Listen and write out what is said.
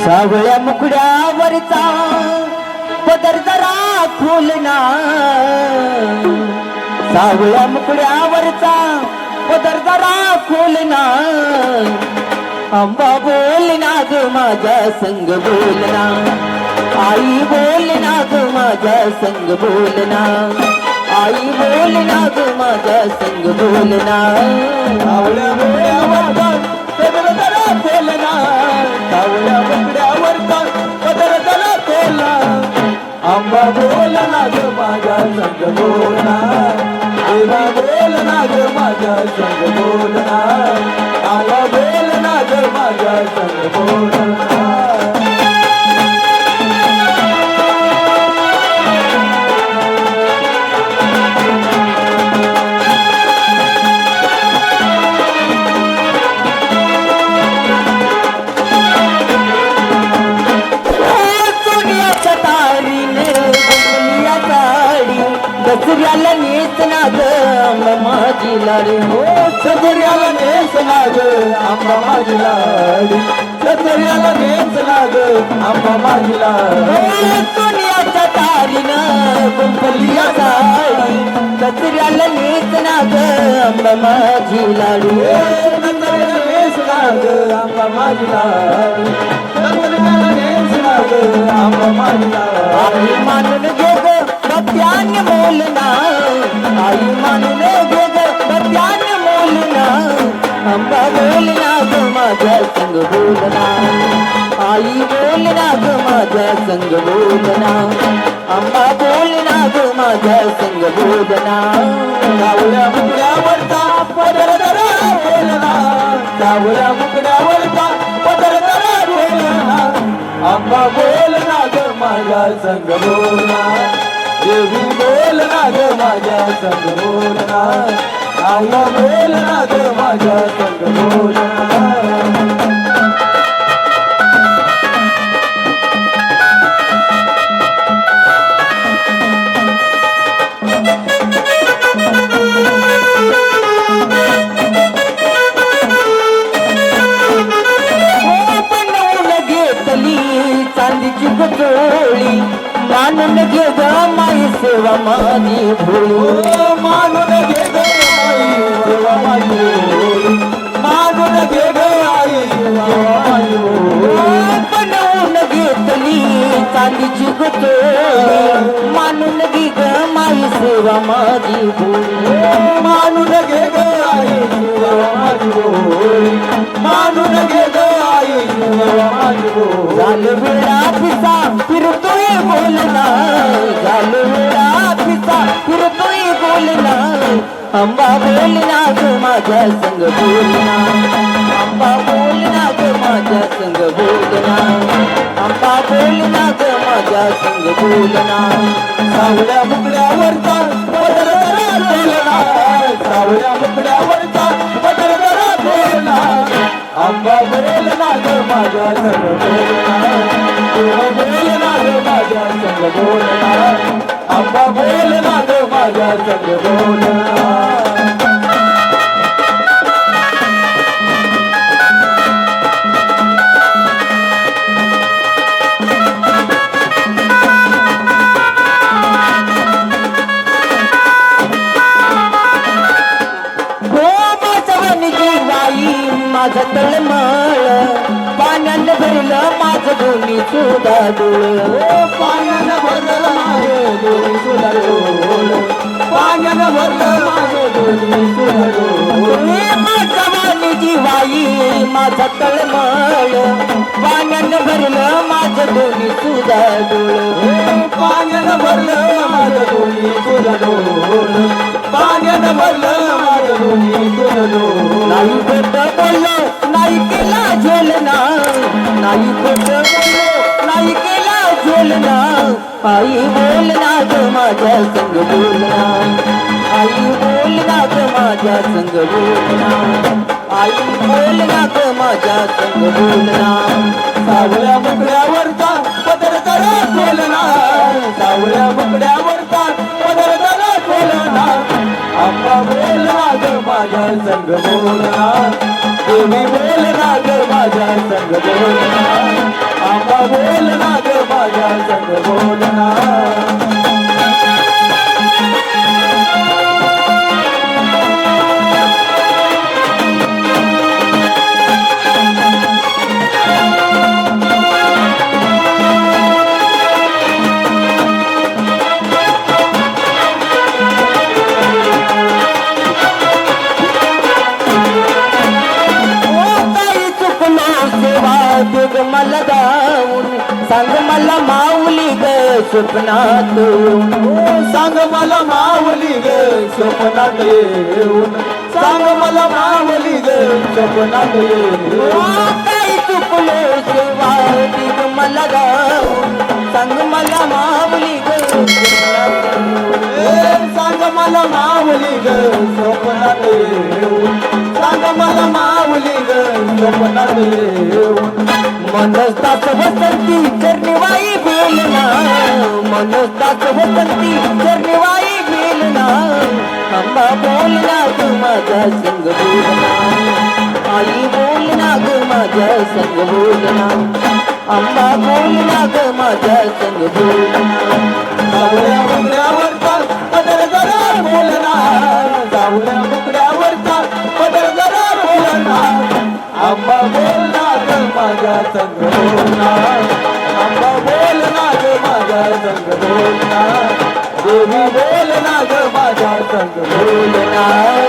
सावळ्या मुकड्यावरचा पदर जरा खोलना, सावळ्या मुकड्यावरचा पदर जरा खोलना, अंबा बोलना ग माझ्या संग बोलना, आई बोलना ग माझ्या संग बोलना, आई बोलना ग माझ्या संग बोलना, सावळ्या मुकड्यावरचा पदर जरा खोलना, सावळ्या मुकड्यावरचा पदर जरा खोलना, आंबा बोलना ग माझ्या संग बोलना, देवी बोलना ग माझ्या संग बोलना, आंबा बोलना ग माझ्या संग बोलना. दसऱ्याला नेसना ग आंबा माझी लाडी, हो सदर्याला नेसना ग आंबा माझी लाडी, सदर्याला नेसना ग आंबा माझी लाडी, सोन्याच्या तारीनं कुंपलिया साडी, दसऱ्याला नेसना ग आंबा माझी लाडी, सदर्याला नेसना ग आंबा माझी लाडी, सदर्याला नेसना ग आंबा माझी लाडी. आई मानून घे ग बत्यान बोलना, आई मानून घे ग बत्यान बोलना, आंबा बोलना ग माझ्या संग बोलना, आई बोलना ग माझ्या संग बोलना, आंबा बोलना ग माझ्या संग बोलना, सावळ्या मुकड्यावरचा पदर जरा बोलना, सावळ्या मुकड्यावरचा पदर जरा बोलना, आंबा बोलना ग माझ्या संग बोलना, देवी बोलना ग माझ्या संग बोलना, आंबा बोलना ग माझ्या संग बोलना. चांदीची गुटोळी मानून घे ग माई सेवा माझी भोळी, मानून घे ग आई सेवा माझी भोळी, मानून घे ग आई सेवा माझी भोळी. बनवून घेतली चांदीची गुटोळी मानून घे ग माई सेवा माझी भोळी, मानून घे ग आई सेवा माझी भोळी, मानून घे ग आई सेवा माझी भोळी. झालं वेळा पिसा फिरतोय बोलना, झालं वेळा पिसा फिरतोय बोलना, आंबा बोलना ग माझ्या संग बोलना, आंबा बोलना ग माझ्या संग बोलना, आंबा बोलना ग माझ्या संग बोलना, सावळ्या मुकड्यावरचा पदर जरा बोलना, सावळ्या मुकड्यावरचा पदर जरा बोलना, आंबा बोलना ग माझ्या संग बोलना, देव बोलना ग माझ्या संग बोलना, आंबा बोलना ग माझ्या संग बोलना. माझं तळमळ पाण्यानं भरलं माझं दोन्ही सुद्धा डोळ, पाण्यानं भरलं माझं दोन्ही सुद्धा डोळ, पाण्यानं भरलं माझं दोन्ही सुद्धा डोळ. माझा वाणीची वाई माझा तळमळ पाण्यानं भरलं माझं दोन्ही सुद्धा डोळ, पाण्यानं भरलं माझं दोन्ही सुद्धा डोळ, पाण्यानं भरलं माझं दोन्ही सुद्धा डोळ. नाही खोटं बोललो नाही केला झोलना, नाही खोटं बोललो नाही केला झोलना, आई बोलना ग माझ्या संग बोलना, आई बोलना ग माझ्या संग बोलना, आई बोलना ग माझ्या संग बोलना. सावळ्या मुकड्यावरचा पदर जरा बोलना, सावळ्या मुकड्यावरचा पदर जरा बोलना, आंबा बोलना ग माझ्या संग बोलना, देवी बोलना ग माझ्या संग बोलना, माझ्या संग बोलना मला जाऊन सांग मला माऊली ग स्वप्नात सांग मला माऊली ग स्वप्नात येऊन सांग मला माऊली ग स्वप्नात येऊन काही चुकलो सेवा दिग मला जाऊन सांग मला माऊली ग सांग मला माऊली ग स्वप्नात येऊन सांग मला माऊली ग स्वप्नात येऊन मनस्ताच वसंती चरणीवाई बेलना मनस्ताच वसंती चरणीवाई बेलना अंबा बोलना ग माझ्या संग बोलना आई बोलना ग माझ्या संग बोलना अंबा बोलना ग माझ्या संग बोलना जावळ्या मुकड्यावरचा पदर जरा बोलना जावळ्या मुकड्यावरचा पदर जरा बोलना आंबा बोलना ग माझ्या संग बोलना आंबा बोलना ग माझ्या संग बोलना देवी बोलना ग माझ्या संग बोलना